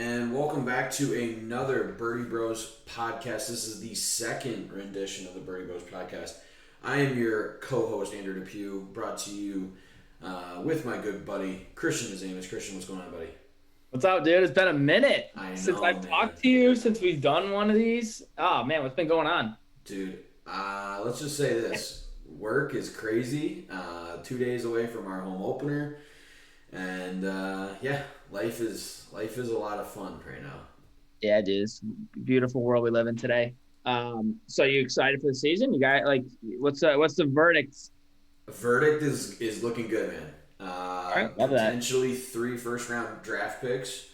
and welcome back to another Birdie Bros podcast. This is the second rendition of the Birdie Bros podcast. I am your co-host, Andrew Depew, brought to you with my good buddy, Christian. His name is Christian. What's going on, buddy? What's up, dude? It's been a minute I since know, I've man. talked to you, since we've done one of these. Oh, man, what's been going on? Dude, let's just say this. Work is crazy. 2 days away from our home opener. And yeah, life is a lot of fun right now. Yeah, dude. It's a beautiful world we live in today. So you excited for the season? You got what's the verdict? Verdict is looking good, man. All right, love that. Potentially three first round draft picks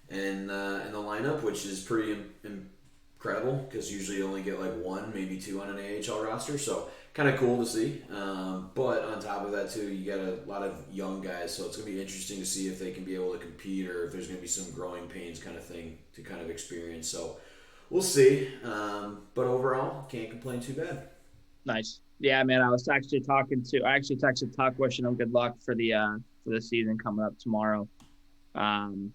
in the lineup, which is pretty incredible because usually you only get like one, maybe two on an AHL roster. So kind of cool to see. But on top of that too, you got a lot of young guys, so it's gonna be interesting to see if they can be able to compete or if there's gonna be some growing pains kind of thing to kind of experience. So we'll see. But overall, can't complain too bad. Nice. Yeah, man. I actually texted Tuck wishing him good luck for the season coming up tomorrow. Um,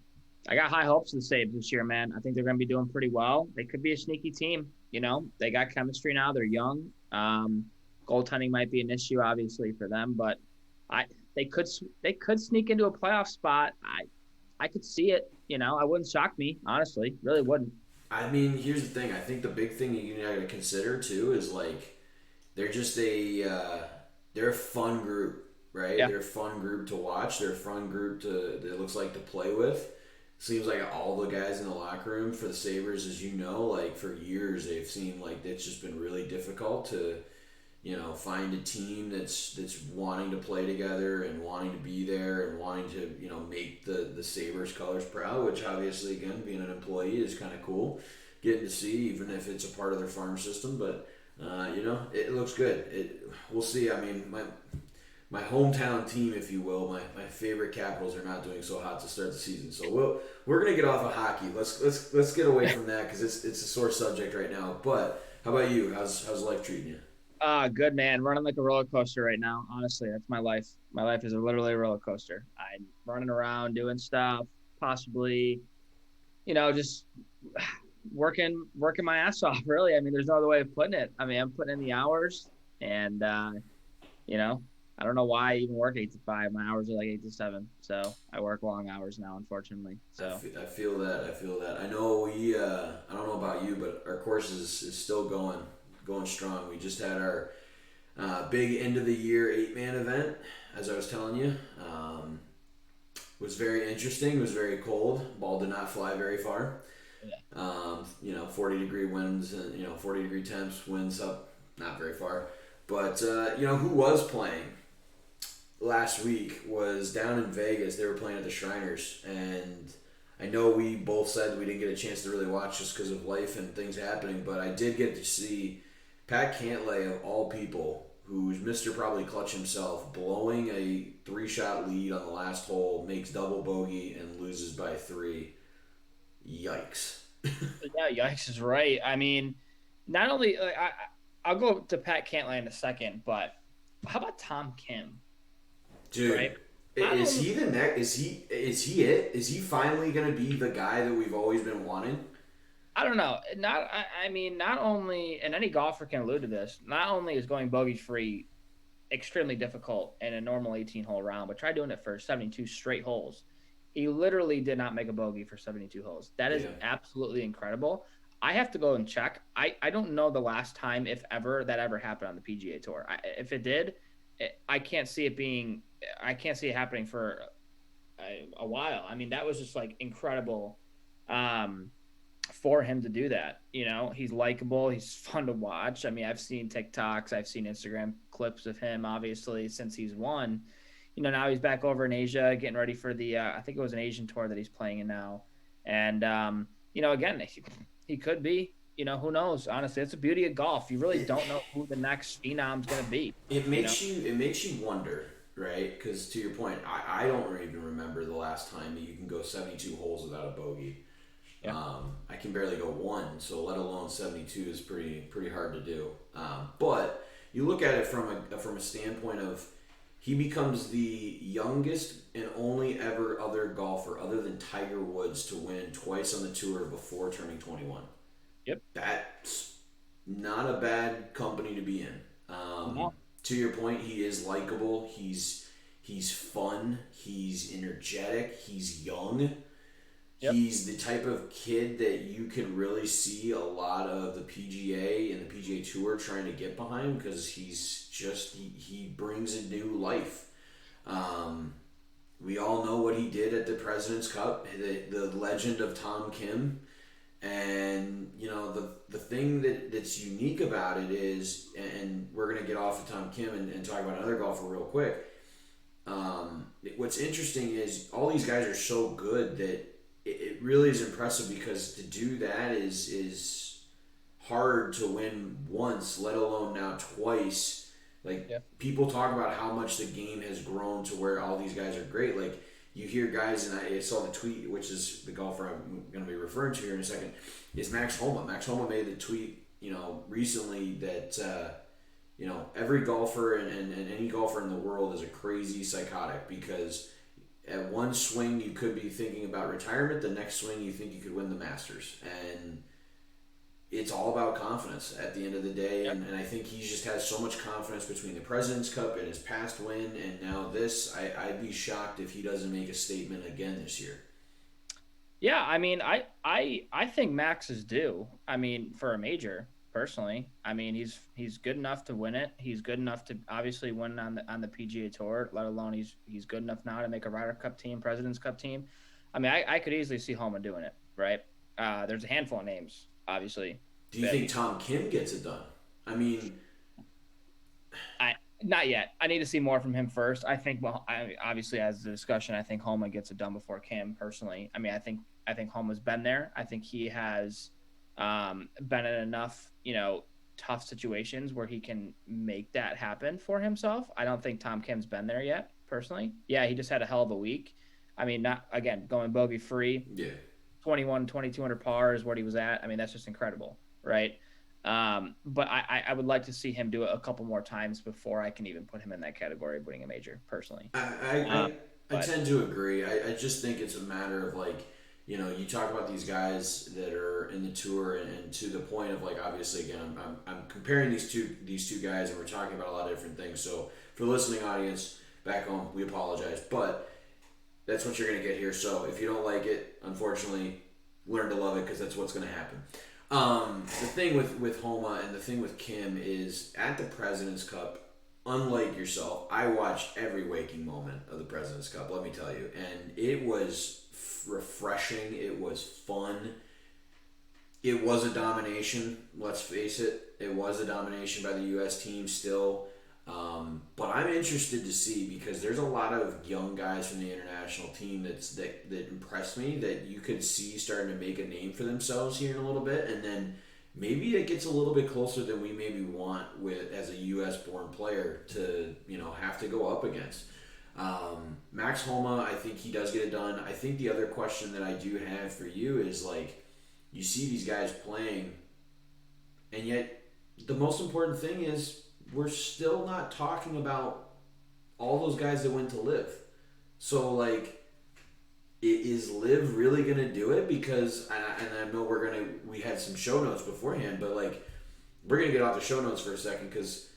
I got high hopes of the Sabres this year, man. I think they're going to be doing pretty well. They could be a sneaky team. They got chemistry now. They're young. Goaltending might be an issue, obviously, for them, but I they could sneak into a playoff spot. I could see it. I wouldn't shock me, honestly. Really wouldn't. I mean, here's the thing. I think the big thing you got to consider too is like they're just they're a fun group, right? Yeah. They're a fun group to watch. They're a fun group that looks like to play with. Seems like all the guys in the locker room for the Sabres, as you know, like for years they've seemed like it's just been really difficult to, find a team that's wanting to play together and wanting to be there and wanting to, make the Sabres colors proud, which obviously again being an employee is kind of cool. Getting to see, even if it's a part of their farm system, but it looks good. We'll see. I mean, my hometown team, if you will, my favorite Capitals are not doing so hot to start the season. So we're gonna get off of hockey. Let's get away from that because it's a sore subject right now. But how about you? How's life treating you? Good man. Running like a roller coaster right now. Honestly, that's my life. My life is literally a roller coaster. I'm running around doing stuff, possibly, just working my ass off. Really, I mean, there's no other way of putting it. I mean, I'm putting in the hours, and you know, I don't know why I even work 8 to 5. My hours are like 8 to 7, so I work long hours now, unfortunately. So I feel that. I feel that. I know we. I don't know about you, but our course is still going strong. We just had our big end of the year 8-man event, as I was telling you. Was very interesting. It was very cold. Ball did not fly very far. yeah, 40-degree winds and 40-degree temps, winds up not very far. But who was playing last week was down in Vegas. They were playing at the Shriners, and I know we both said we didn't get a chance to really watch just because of life and things happening. But I did get to see Pat Cantlay of all people, who's Mr. Probably Clutch himself, blowing a 3-shot lead on the last hole, makes double bogey and loses by 3. Yikes. yeah, yikes is right. I mean, not only I'll go to Pat Cantlay in a second, but how about Tom Kim? Dude, Right? Not is only he the next? Is he it? Is he finally gonna be the guy that we've always been wanting? I don't know. I mean, not only, and any golfer can allude to this. Not only is going bogey free extremely difficult in a normal 18-hole round, but try doing it for 72 straight holes. He literally did not make a bogey for 72 holes. That is Yeah. absolutely incredible. I have to go and check. I don't know the last time, if ever, that ever happened on the PGA Tour. If it did, I can't see it being. I can't see it happening for a while. I mean, that was just like incredible. Um, for him to do that. He's likable. He's fun to watch. I mean, I've seen TikToks, I've seen Instagram clips of him, obviously, since he's won. Now he's back over in Asia getting ready for the, I think it was an Asian tour that he's playing in now. And, again, he could be, who knows? Honestly, it's the beauty of golf. You really don't know who the next phenom's going to be, It you know? makes you wonder, right? Because to your point, I don't even remember the last time that you can go 72 holes without a bogey. Yeah. I can barely go one, so let alone 72 is pretty hard to do. But you look at it from a standpoint of he becomes the youngest and only ever other golfer other than Tiger Woods to win twice on the tour before turning 21. Yep. That's not a bad company to be in. No. To your point, he is likable. He's fun. He's energetic. He's young. Yep. He's the type of kid that you could really see a lot of the PGA and the PGA Tour trying to get behind because he brings a new life. Um, we all know what he did at the President's Cup, the legend of Tom Kim. And the thing that's unique about it is, and we're gonna get off of Tom Kim and talk about another golfer real quick. What's interesting is all these guys are so good that it really is impressive because to do that is hard to win once, let alone now twice. Like Yep. people talk about how much the game has grown to where all these guys are great. Like you hear guys, and I saw the tweet, which is the golfer I'm going to be referring to here in a second, is Max Homa. Max Homa made the tweet, recently that every golfer and any golfer in the world is a crazy psychotic because at one swing you could be thinking about retirement, the next swing you think you could win the Masters, and it's all about confidence at the end of the day. Yep. And I think he just has so much confidence between the President's Cup and his past win and now this. I'd be shocked if he doesn't make a statement again this year. Yeah, I mean, I think Max is due. I mean, for a major, personally. I mean, he's good enough to win it. He's good enough to obviously win on the PGA Tour. Let alone he's good enough now to make a Ryder Cup team, President's Cup team. I mean, I could easily see Homa doing it. Right? There's a handful of names, obviously. Do you That think Tom Kim gets it done? I mean, I not yet. I need to see more from him first. I think well, obviously as the discussion, I think Homa gets it done before Kim. Personally, I mean, I think Homa's been there. I think he has been in enough tough situations where he can make that happen for himself. I don't think Tom Kim's been there yet. Personally, yeah, he just had a hell of a week. I mean, not again going bogey free. yeah. 21, 2200 par is what he was at. I mean, that's just incredible, right? But I would like to see him do it a couple more times before I can even put him in that category of winning a major, personally. I, I, Um, I, I but tend to agree. I just think it's a matter of like, you talk about these guys that are in the tour and to the point of like, obviously, again, I'm comparing these two guys and we're talking about a lot of different things. So for the listening audience back home, we apologize, but that's what you're going to get here. So if you don't like it, unfortunately, learn to love it because that's what's going to happen. The thing with Homa and the thing with Kim is at the President's Cup, unlike yourself, I watched every waking moment of the President's Cup, let me tell you. And it was refreshing. It was fun. It was a domination, let's face it. It was a domination by the U.S. team still. But I'm interested to see because there's a lot of young guys from the international team that impressed me that you could see starting to make a name for themselves here in a little bit, and then maybe it gets a little bit closer than we maybe want with as a U.S. born player to have to go up against. Max Homa, I think he does get it done. I think the other question that I do have for you is like you see these guys playing, and yet the most important thing is we're still not talking about all those guys that went to live. So like, is Liv really gonna do it? Because and I know we had some show notes beforehand, but like we're gonna get off the show notes for a second because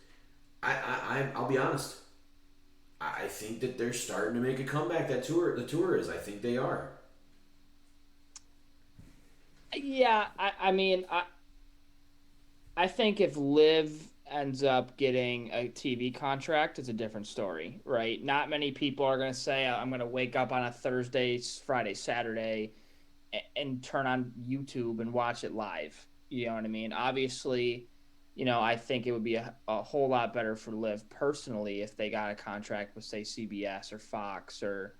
I'll be honest. I think that they're starting to make a comeback. The tour is. I think they are. yeah, I mean, I think if Liv ends up getting a TV contract, it's a different story, right? Not many people are going to say, I'm going to wake up on a Thursday, Friday, Saturday and turn on YouTube and watch it live. You know what I mean? Obviously, I think it would be a whole lot better for Liv personally if they got a contract with, say, CBS or Fox or,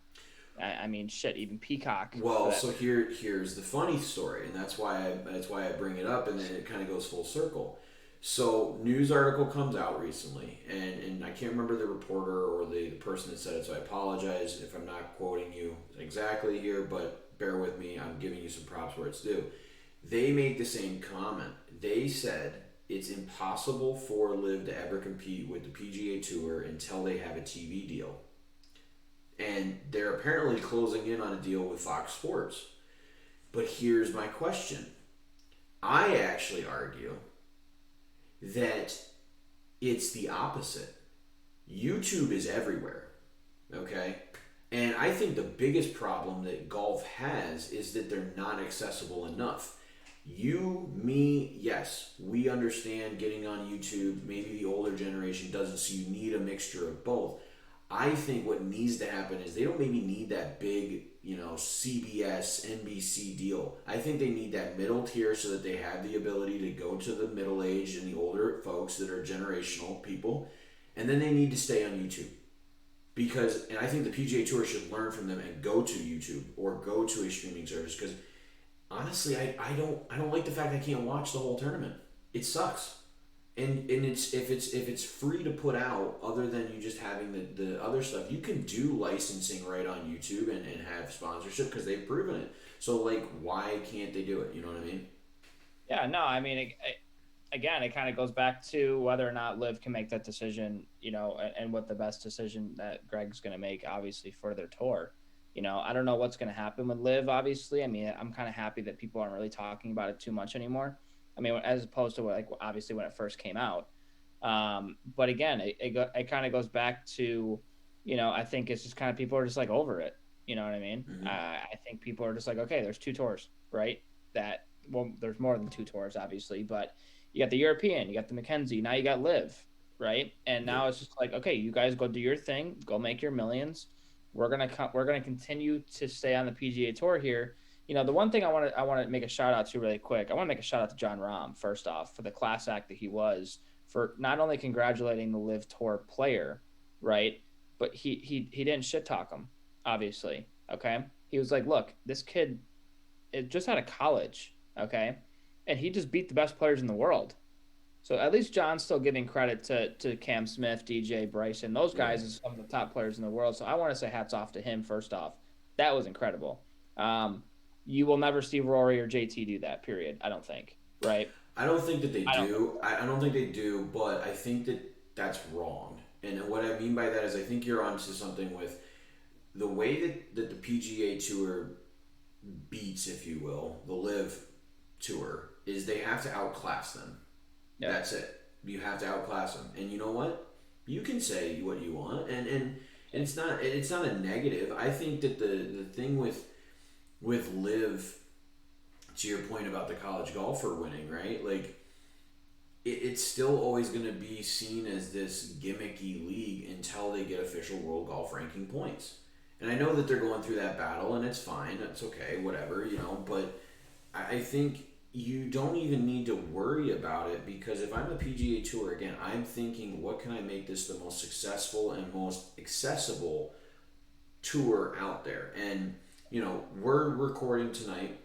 I mean, shit, even Peacock. For Well, that. so here's the funny story, and that's why I bring it up, and then it kind of goes full circle. So news article comes out recently, and I can't remember the reporter or the person that said it, so I apologize if I'm not quoting you exactly here, but bear with me. I'm giving you some props where it's due. They made the same comment. They said it's impossible for Live to ever compete with the PGA Tour until they have a TV deal. And they're apparently closing in on a deal with Fox Sports. But here's my question. I actually argue that it's the opposite. YouTube is everywhere, okay? And I think the biggest problem that golf has is that they're not accessible enough. You, me, yes, we understand getting on YouTube. Maybe the older generation doesn't, so you need a mixture of both. I think what needs to happen is they don't maybe need that big, CBS, NBC deal. I think they need that middle tier so that they have the ability to go to the middle aged and the older folks that are generational people, and then they need to stay on YouTube because, and I think the PGA Tour should learn from them and go to YouTube or go to a streaming service because honestly, I don't like the fact I can't watch the whole tournament. It sucks. And it's if it's free to put out other than you just having the other stuff, you can do licensing right on YouTube and have sponsorship because they've proven it. So like why can't they do it? You know what I mean? Yeah, no, I mean, again, it kind of goes back to whether or not Liv can make that decision, and what the best decision that Greg's going to make, obviously, for their tour. I don't know what's going to happen with Liv, obviously. I mean, I'm kind of happy that people aren't really talking about it too much anymore. I mean, as opposed to like obviously when it first came out. But again, it kind of goes back to, I think it's just kind of people are just like over it. You know what I mean? Mm-hmm. I think people are just like, okay, there's two tours, right? That well, there's more than two tours, obviously, but you got the European, you got the Mackenzie, now you got Live, right? And Yep. now it's just like, okay, you guys go do your thing, go make your millions. We're gonna continue to stay on the PGA Tour here. The one thing I want to make a shout out to really quick. I want to make a shout out to John Rahm first off for the class act that he was for not only congratulating the Live Tour player, right, but he didn't shit talk him, obviously. Okay, he was like, look, this kid is just out of college, okay, and he just beat the best players in the world. So at least John's still giving credit to Cam Smith, DJ, Bryson. Those Right. guys are some of the top players in the world. So I want to say hats off to him first off. That was incredible. Um, you will never see Rory or JT do that. Period. I don't think. Right. I don't think that they I don't think do. I don't think they do, but I think that that's wrong. And what I mean by that is I think you're onto something with the way that the PGA Tour beats, if you will, the Live Tour is they have to outclass them. so. Yeah. That's it. You have to outclass them. And you know what? You can say what you want, and it's not a negative. I think that the thing with Live, to your point about the college golfer winning, right? Like it's still always going to be seen as this gimmicky league until they get official world golf ranking points. And I know that they're going through that battle, and it's fine. It's okay, whatever, But I think you don't even need to worry about it because if I'm a PGA Tour again, I'm thinking, what can I make this the most successful and most accessible tour out there? And we're recording tonight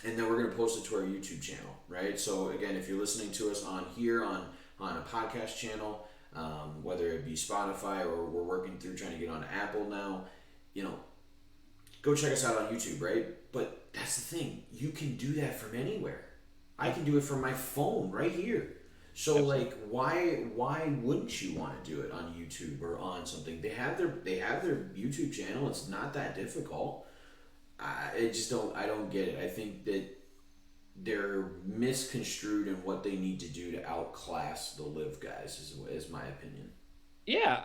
and then we're going to post it to our YouTube channel, right? So again, if you're listening to us on here on a podcast channel, whether it be Spotify or we're working through trying to get on Apple now, you know, go check us out on YouTube, right? But that's the thing, you can do that from anywhere. I can do it from my phone right here. So Absolutely. like, why wouldn't you want to do it on YouTube or on something? They have their YouTube channel. It's not that difficult. I don't get it. I think that they're misconstrued in what they need to do to outclass the Live guys. Is my opinion. Yeah,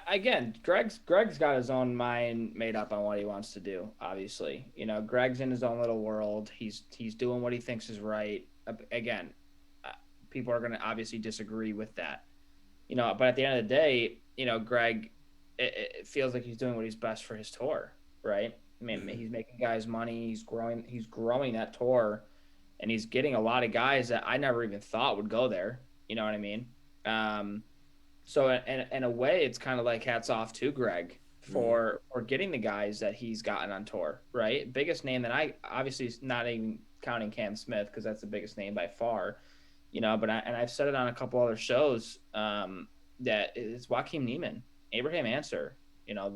again, Greg's got his own mind made up on what he wants to do. Obviously, Greg's in his own little world. He's doing what he thinks is right. Again, uh, people are going to obviously disagree with that. But at the end of the day, Greg, it feels like he's doing what he's best for his tour, right? I mean, Mm-hmm. he's making guys money. He's growing that tour, and he's getting a lot of guys that I never even thought would go there. You know what I mean? Um, so in a way, it's kind of like hats off to Greg Mm-hmm. for getting the guys that he's gotten on tour, right? Biggest name that I obviously is not even counting Cam Smith because that's the biggest name by far, But I've said it on a couple other shows that it's Joaquin Neiman, Abraham Answer,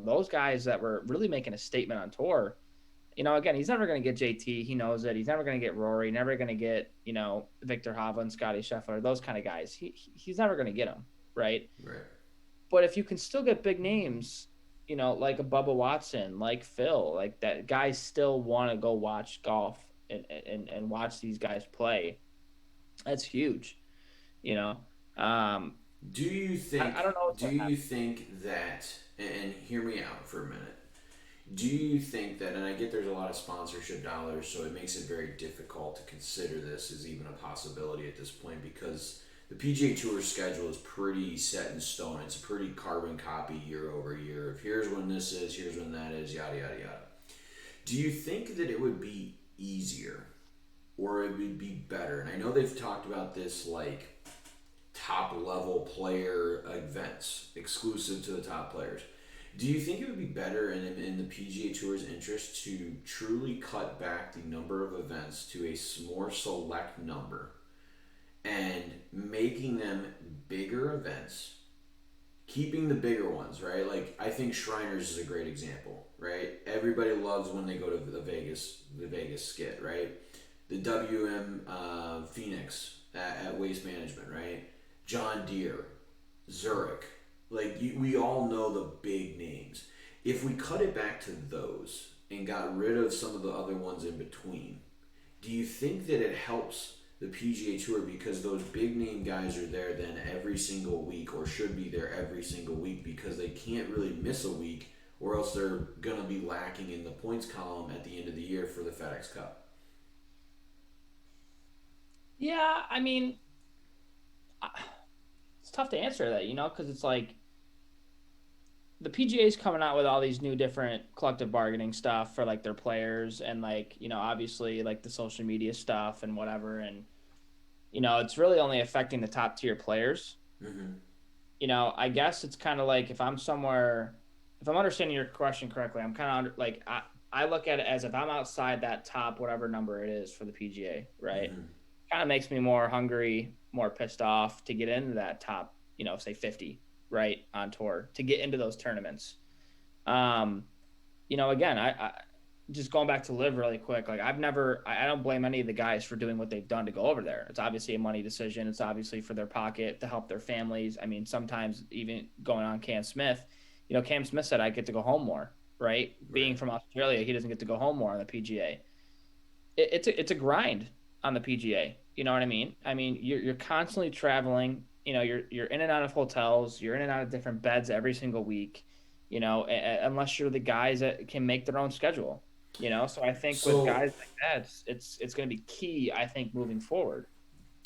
those guys that were really making a statement on tour. Again, he's never going to get JT. He knows it. He's never going to get Rory. Never going to get Victor Hovland, Scotty Scheffler, those kind of guys. He's never going to get them, right? Right. But if you can still get big names, like a Bubba Watson, like Phil, like that, guys still want to go watch golf and watch these guys play. That's huge, you know. Um, Do you I think? don't know what's Do going to you happen. think that? And hear me out for a minute. Do you think that? And I get there's a lot of sponsorship dollars, so it makes it very difficult to consider this as even a possibility at this point because the PGA Tour schedule is pretty set in stone. It's a pretty carbon copy year over year of here's when this is, here's when that is, yada yada yada. Do you think that it would be easier or it would be better? And I know they've talked about this like top level player events exclusive to the top players. Do you think it would be better in the PGA Tour's interest to truly cut back the number of events to a more select number and making them bigger events, keeping the bigger ones, right? Like I think Shriners is a great example, right? Everybody loves when they go to the Vegas skit, right? The WM Phoenix at Waste Management, right? John Deere, Zurich. Like we all know the big names. If we cut it back to those and got rid of some of the other ones in between, do you think that it helps the PGA Tour because those big name guys are there then every single week or should be there every single week because they can't really miss a week or else they're going to be lacking in the points column at the end of the year for the FedEx Cup? Yeah, I mean, it's tough to answer that, because it's like the PGA is coming out with all these new different collective bargaining stuff for like their players and like, obviously like the social media stuff and whatever. And, it's really only affecting the top tier players. Mm-hmm. I guess it's kind of like if I'm somewhere, if I'm understanding your question correctly, I'm kind of like, I look at it as if I'm outside that top, whatever number it is for the PGA, right? Mm-hmm. Kind of makes me more hungry, more pissed off to get into that top, say 50, right, on tour to get into those tournaments. Um, again, I just going back to live really quick. Like I don't blame any of the guys for doing what they've done to go over there. It's obviously a money decision. It's obviously for their pocket to help their families. I mean, sometimes even going on Cam Smith, Cam Smith said I get to go home more, right? Right. Being from Australia, he doesn't get to go home more on the PGA. It's a grind on the PGA. You know what I mean? I mean, you're constantly traveling. You're in and out of hotels. You're in and out of different beds every single week. Unless you're the guys that can make their own schedule. So I think with So guys like that, it's going to be key. I think moving forward.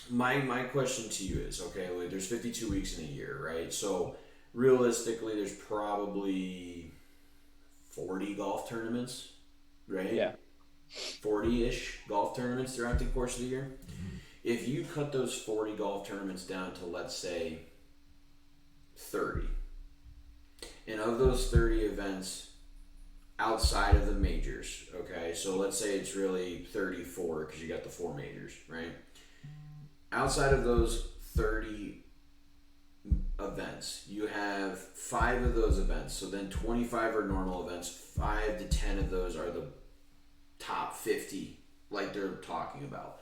my question to you is okay. Like, there's 52 weeks in a year, right? So realistically, there's probably 40 golf tournaments, right? Yeah. 40-ish golf tournaments throughout the course of the year. If you cut those 40 golf tournaments down to let's say 30, and of those 30 events outside of the majors, okay, so let's say it's really 34 because you got the four majors, right? Outside of those 30 events, you have five of those events, so then 25 are normal events, 5 to 10 of those are the top 50, like they're talking about.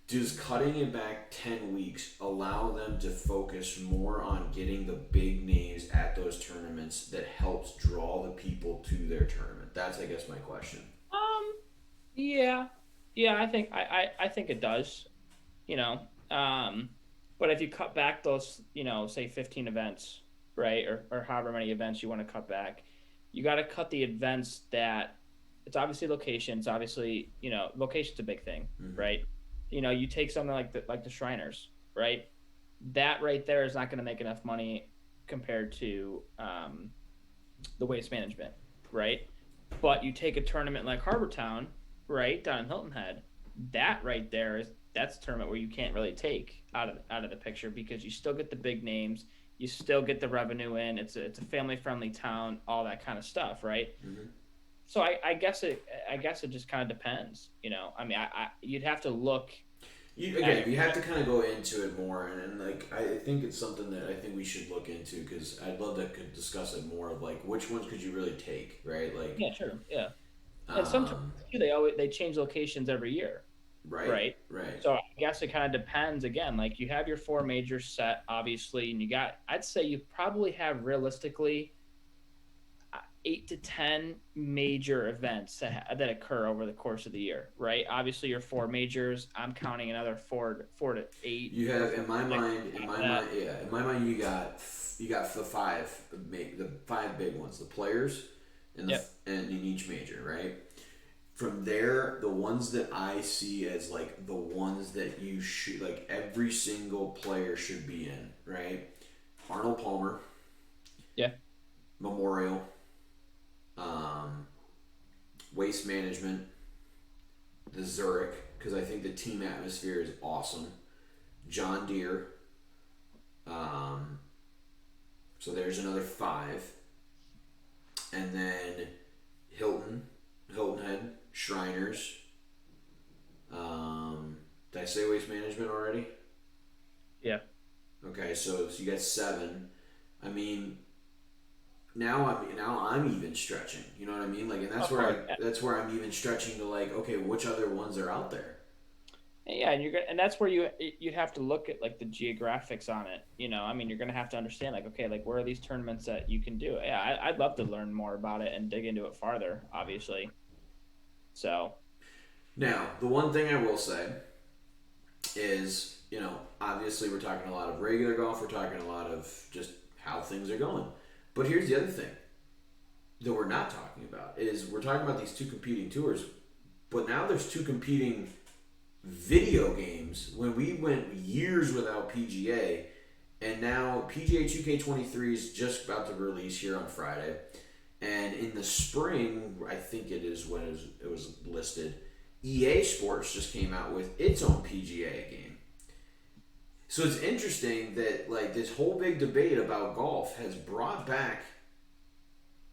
Does cutting it back 10 weeks allow them to focus more on getting the big names at those tournaments that helps draw the people to their tournament? That's, I guess, my question. Um. Yeah. Yeah. I think it does. You know. Um. But if you cut back those, say 15 events, right, or however many events you want to cut back, you got to cut the events that it's obviously location. It's obviously location's a big thing, Mm-hmm. right? You take something like the Shriners, right? That right there is not going to make enough money compared to the waste management, right? But you take a tournament like Harbor Town, right, down in Hilton Head, that right there that's a tournament where you can't really take out of the picture because you still get the big names, you still get the revenue in. It's a family friendly town, all that kind of stuff, right? Mm-hmm. So I guess it just kind of depends. I mean, you'd have to look You at again, your you have to kind of go into it more, and like I think it's something that I think we should look into because I'd love to discuss it more of like which ones could you really take, right? Like, yeah, sure, yeah. And sometimes um, too, they change locations every year, Right, right? right. So I guess it kind of depends. Again, like you have your four majors set, obviously, and you got. I'd say you probably have realistically 8 to 10 major events that occur over the course of the year, right? Obviously, your four majors. I'm counting another four to eight You or have four in to my six mind, on top of that. yeah, in my mind, you got the five big ones, the players, Yep. and in each major, right? From there, the ones that I see as like the ones that you should like every single player should be in, right? Arnold Palmer, Yeah. Memorial, um, Waste Management, the Zurich, because I think the team atmosphere is awesome. John Deere, um, so there's another five, and then Hilton, Hilton Head, Shriners. Did I say Waste Management already? Yeah. Okay, so you got seven. I mean, now I'm even stretching. You know what I mean? Like, and Of course. that's where I'm even stretching to like, okay, which other ones are out there? Yeah, and and that's where you'd have to look at like the geographics on it. I mean, you're gonna have to understand like, okay, like where are these tournaments that you can do? Yeah, I'd love to learn more about it and dig into it farther, obviously. So Now, the one thing I will say is, obviously we're talking a lot of regular golf. We're talking a lot of just how things are going. But here's the other thing that we're not talking about is we're talking about these two competing tours, but now there's two competing video games. When we went years without PGA, and now PGA 2K23 is just about to release here on Friday, and in the spring, I think it is when it was listed. EA Sports just came out with its own PGA game. So it's interesting that like this whole big debate about golf has brought back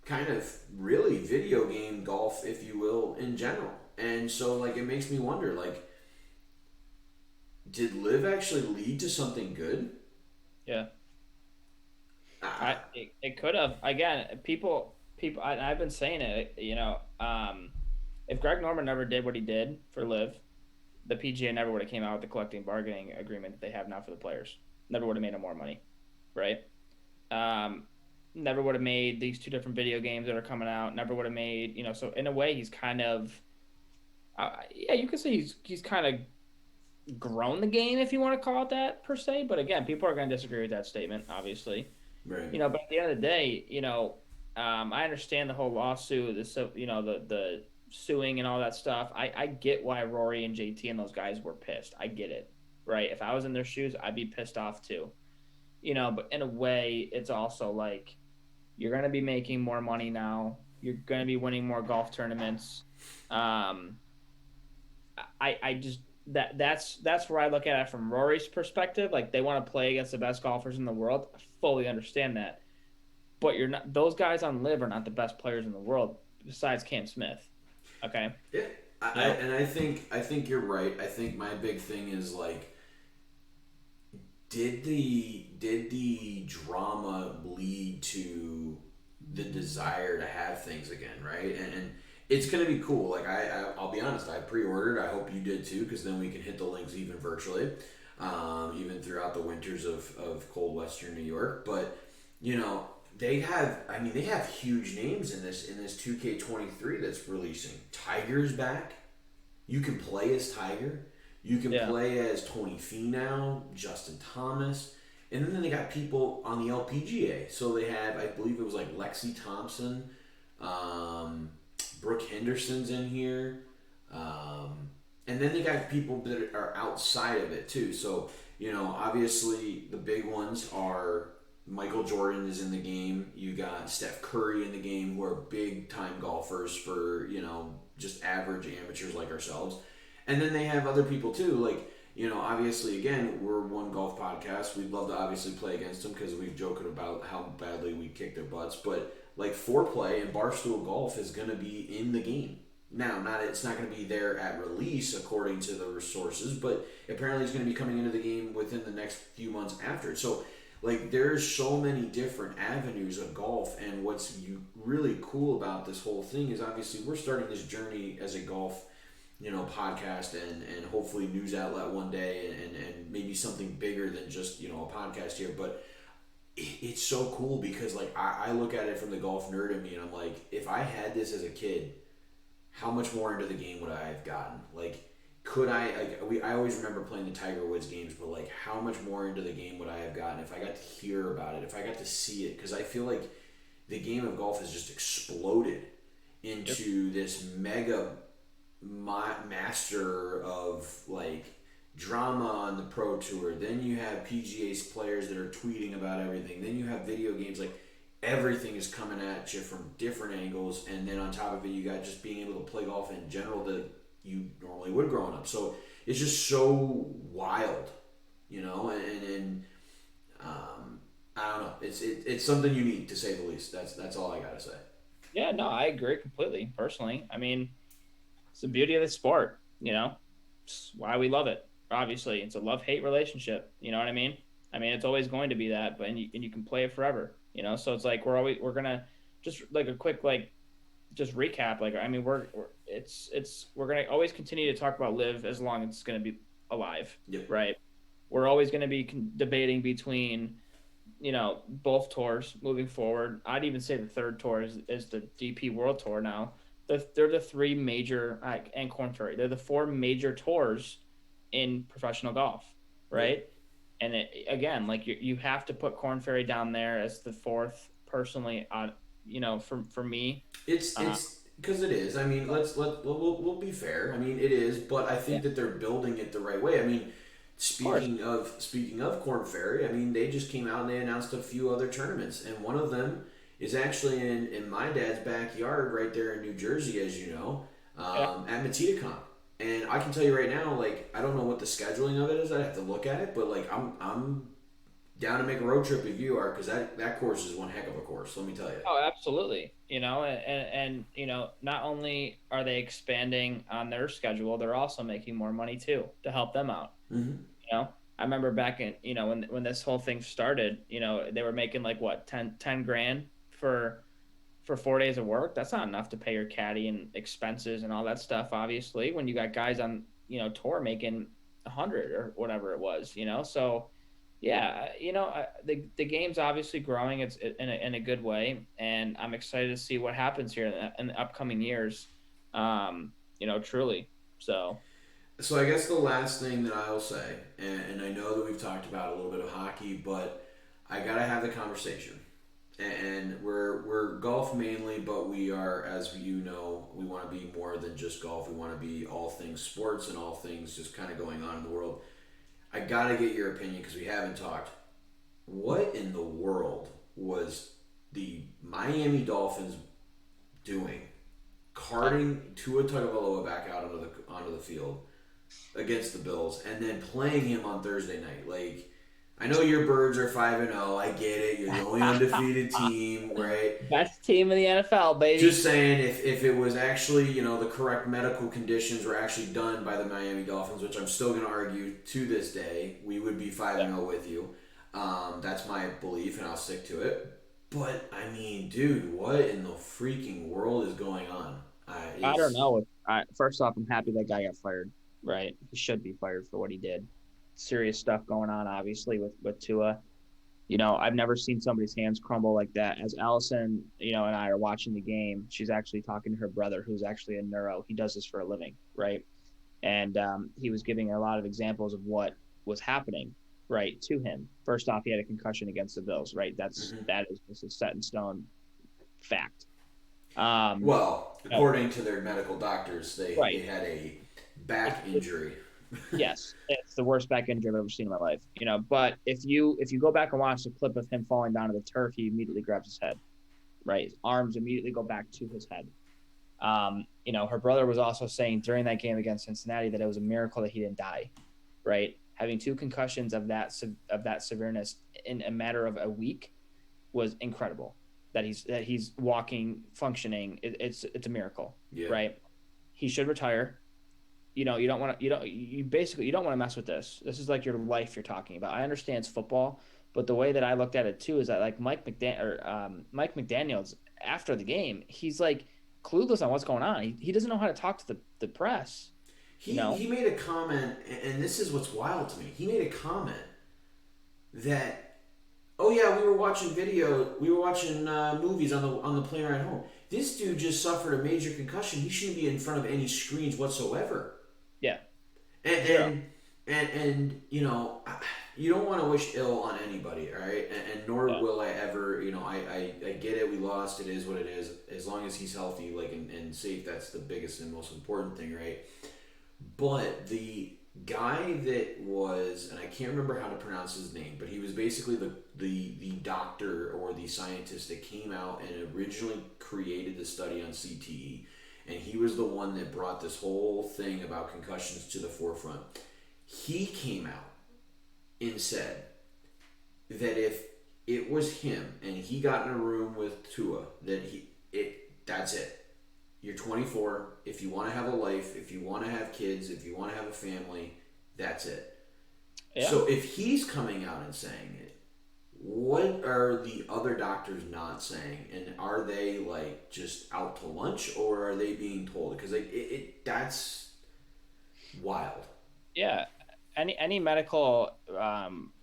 kind of really video game golf, if you will, in general. And so like it makes me wonder like did Live actually lead to something good? yeah, Ah, it could have. Again, I've been saying it. If Greg Norman never did what he did for Live, the PGA never would have came out with the collective bargaining agreement that they have now for the players. Never would have made them more money, right? Um, Never would have made these two different video games that are coming out. Never would have made. So in a way, he's kind of, yeah, you could say he's kind of grown the game if you want to call it that per se. But again, people are going to disagree with that statement, obviously. right. But at the end of the day, I understand the whole lawsuit, the suing and all that stuff. I get why Rory and JT and those guys were pissed. I get it, right? If I was in their shoes, I'd be pissed off too. But in a way, it's also like you're going to be making more money now. You're going to be winning more golf tournaments. Um, I just that's where I look at it from Rory's perspective. Like they want to play against the best golfers in the world. I fully understand that, but you're not. Those guys on Live are not the best players in the world besides Cam Smith. Okay, Yeah. you know, And I think you're right. I think my big thing is like did the drama lead to the desire to have things again, right? And it's gonna be cool. Like I'll be honest, I pre-ordered. I hope you did too, because then we can hit the links even virtually, even throughout the winters of cold Western New York. But they have huge names in this 2K23 that's releasing. Tiger's back. You can play as Tiger. You can yeah, play as Tony Finau, Justin Thomas, and then they got people on the LPGA. So they have, I believe it was like Lexi Thompson, um, Brooke Henderson's in here, and then they got people that are outside of it too. So obviously the big ones are Michael Jordan is in the game. You got Steph Curry in the game, who are big time golfers for just average amateurs like ourselves. And then they have other people too, like obviously again we're one golf podcast. We'd love to obviously play against them because we've joked about how badly we kick their butts. But like Foreplay and Barstool Golf is going to be in the game. Now, it's not going to be there at release according to the sources, but apparently it's going to be coming into the game within the next few months after. So Like there's so many different avenues of golf, and what's really cool about this whole thing is obviously we're starting this journey as a golf, podcast and hopefully news outlet one day, and maybe something bigger than just a podcast here. But it's so cool because like I look at it from the golf nerd in me, and I'm like, if I had this as a kid, how much more into the game would I have gotten? Like, could I I always remember playing the Tiger Woods games, but like how much more into the game would I have gotten if I got to hear about it, if I got to see it? Because I feel like the game of golf has just exploded Yep. into this mega master of like drama on the pro tour. Then you have PGA players that are tweeting about everything. Then you have video games. Like everything is coming at you from different angles, and then on top of it, you got just being able to play golf in general that you normally would growing up. So it's just so wild, and I don't know. It's something unique to say the least. That's all I gotta say. Yeah, no, I agree completely. Personally, I mean, it's the beauty of the sport. It's why we love it. Obviously, it's a love-hate relationship. You know what I mean? I mean, it's always going to be that, but and you can play it forever. So it's like we're gonna just like a quick like just recap. Like I mean, we're gonna always continue to talk about live as long as it's gonna be alive, Yep. right? We're always gonna be debating between both tours moving forward. I'd even say the third tour is the DP World Tour now. They're the three major and Corn Ferry. They're the four major tours in professional golf, Yep. right? And again, like you have to put Corn Ferry down there as the fourth. Personally, for me, of It's because it is. I mean, we'll be fair. I mean, it is, but I yeah, think that they're building it the right way. I mean, of course, speaking of Corn Ferry, I mean, they just came out and they announced a few other tournaments, and one of them is actually in my dad's backyard, right there in New Jersey, as you know, yeah. at Matitacon. And I can tell you right now, like I don't know what the scheduling of it is. I have to look at it, but like I'm down to make a road trip if you are, because that course is one heck of a course. Let me tell you. Oh, absolutely. And not only are they expanding on their schedule, they're also making more money too to help them out. Mm-hmm. I remember back in, when this whole thing started, they were making like what, 10 grand for 4 days of work. That's not enough to pay your caddy and expenses and all that stuff, obviously, when you got guys on, tour making 100 or whatever it was, so yeah, the game's obviously growing. It's in a good way, and I'm excited to see what happens here in the upcoming years. Truly. So So I guess the last thing that I'll say, and I know that we've talked about a little bit of hockey, but I gotta have the conversation. And we're golf mainly, but we are, as you know, we want to be more than just golf. We want to be all things sports and all things just kind of going on in the world. I gotta get your opinion because we haven't talked. What in the world was the Miami Dolphins doing, carting Tua Tagovailoa back out onto the field against the Bills, and then playing him on Thursday night? Like, I know your Birds are 5-0. I get it. You're the only undefeated team, right? best team in the NFL, Just baby. saying, if it was actually, the correct medical conditions were actually done by the Miami Dolphins, which I'm still going to argue to this day, we would be 5-0 with you. That's my belief, and I'll stick to it. But, I mean, dude, what in the freaking world is going on? I don't It's. know. First off, I'm happy that guy got fired. Right, he should be fired for what he did. Serious stuff going on, obviously, with Tua. I've never seen somebody's hands crumble like that. As Allison, and I are watching the game, she's actually talking to her brother, who's actually a neuro. He does this for a living, right? And he was giving a lot of examples of what was happening, right, to him. First off, he had a concussion against the Bills, right? Mhm. That is just a set in stone fact. Um, Well, according to their medical doctors, they right. had a It's, back injury. yes, it's the worst back injury I've ever seen in my life. But if you go back and watch the clip of him falling down to the turf, he immediately grabs his head. Right, his arms immediately go back to his head. Her brother was also saying during that game against Cincinnati that it was a miracle that he didn't die. Right, having two concussions of that severeness in a matter of a week was incredible. That he's walking, functioning, it's a miracle. Yeah. Right, he should retire. You don't want to, you basically you don't want to mess with this. This is like your life you're talking about. I understand it's football, But the way that I looked at it too is that like Mike McDaniel's after the game, he's like clueless on what's going on. He doesn't know how to talk to the press. You He know? made a comment, and this is what's wild to me. He made a comment that, oh yeah, we were watching movies on the plane ride home. This dude just suffered a major concussion. He shouldn't be in front of any screens whatsoever. Yeah. And Zero. you know, you don't want to wish ill on anybody, all right? And nor Yeah. will I ever. You know, I get it. We lost. It is what it is. As long as he's healthy, like and safe, that's the biggest and most important thing, right? But the guy that was, and I can't remember how to pronounce his name, but he was basically the doctor or the scientist that came out and originally created the study on CTE. And he was the one that brought this whole thing about concussions to the forefront. He came out and said that if it was him and he got in a room with Tua, that that's it. You're 24. If you want to have a life, if you want to have kids, if you want to have a family, that's it. Yeah. So if he's coming out and saying it, what are the other doctors not saying? And are they like just out to lunch, or are they being told? Because like that's wild. Yeah. Any medical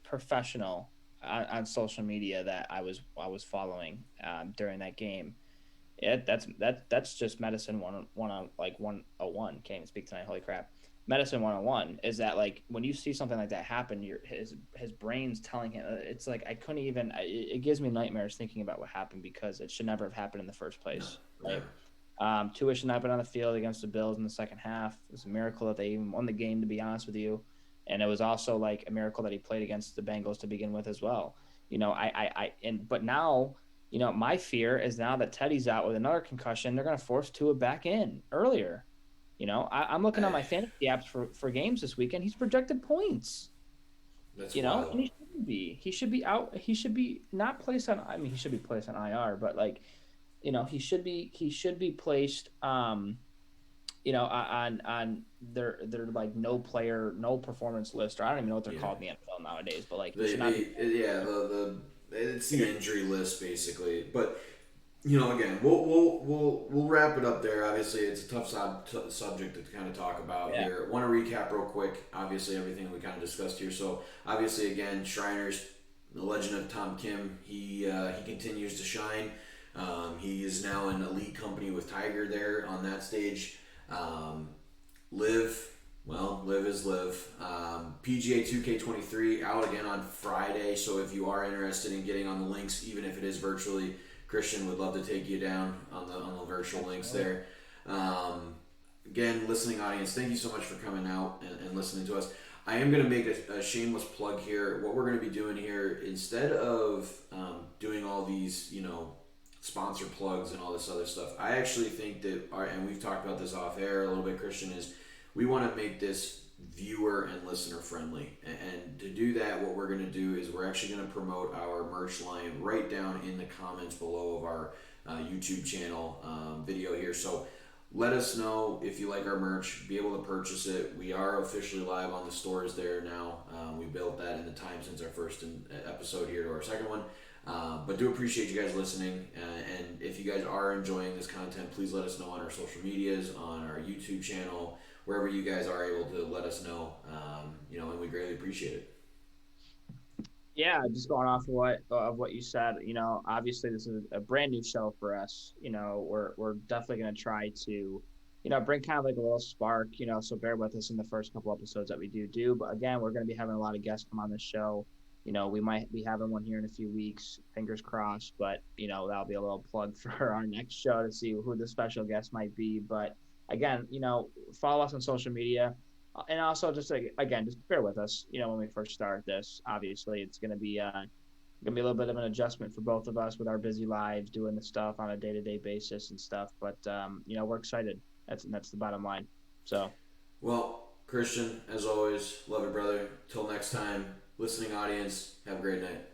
professional on social media that I was following during that game. Yeah, that's just medicine one on like 101. Can't even speak tonight. Holy crap! Medicine 101 is that like when you see something like that happen, his brain's telling him it's like I couldn't even. It gives me nightmares thinking about what happened because it should never have happened in the first No, place, right? never. Tua should not have been on the field against the Bills in the second half. It was a miracle that they even won the game, to be honest with you. And it was also like a miracle that he played against the Bengals to begin with as well. But now, my fear is now that Teddy's out with another concussion, they're going to force Tua back in earlier. I'm looking on Eh, my fantasy apps for games this weekend. He's projected points, that's wild. and he shouldn't be. He should be out. He should be not placed on. I mean, he should be placed on IR, but like he should be placed on their like no performance list, or I don't even know what they're Yeah. called in the NFL nowadays, but like he They, should not be. yeah, the it's the injury list basically. But you know, again, we'll wrap it up there. Obviously, it's a tough subject to kind of talk about Yeah. here. Want to recap real quick? Obviously, everything we kind of discussed here. So, obviously, again, Shriners, the legend of Tom Kim, he continues to shine. He is now in a league company with Tiger there on that stage. Um, Live, well, live is live. PGA 2K23 out again on Friday. So if you are interested in getting on the links, even if it is virtually, Christian would love to take you down on the virtual links Absolutely. there. Um, Again, listening audience, thank you so much for coming out and listening to us. I am going to make a shameless plug here. What we're going to be doing here, instead of doing all these, sponsor plugs and all this other stuff, I actually think that, and we've talked about this off air a little bit, Christian, is we want to make this viewer and listener friendly. And to do that, what we're going to do is we're actually going to promote our merch line right down in the comments below of our YouTube channel video here. So let us know if you like our merch. Be able to purchase it. We are officially live on the stores there now. We built that in the time since our first episode here to our second one. But do appreciate you guys listening. And if you guys are enjoying this content, please let us know on our social medias, on our YouTube channel, wherever you guys are able to let us know. And we greatly appreciate it. Yeah, just going off of what you said, obviously this is a brand new show for us. We're definitely going to try to, bring kind of like a little spark. So bear with us in the first couple episodes that we do. But again, we're going to be having a lot of guests come on this show. We might be having one here in a few weeks, fingers crossed. But that'll be a little plug for our next show to see who the special guest might be. But again, follow us on social media. And also, just like again, just bear with us. When we first start this, obviously, it's gonna be a little bit of an adjustment for both of us with our busy lives, doing the stuff on a day to day basis and stuff. But we're excited. That's the bottom line. So Well, Christian, as always, love you, brother. Till next time, listening audience, have a great night.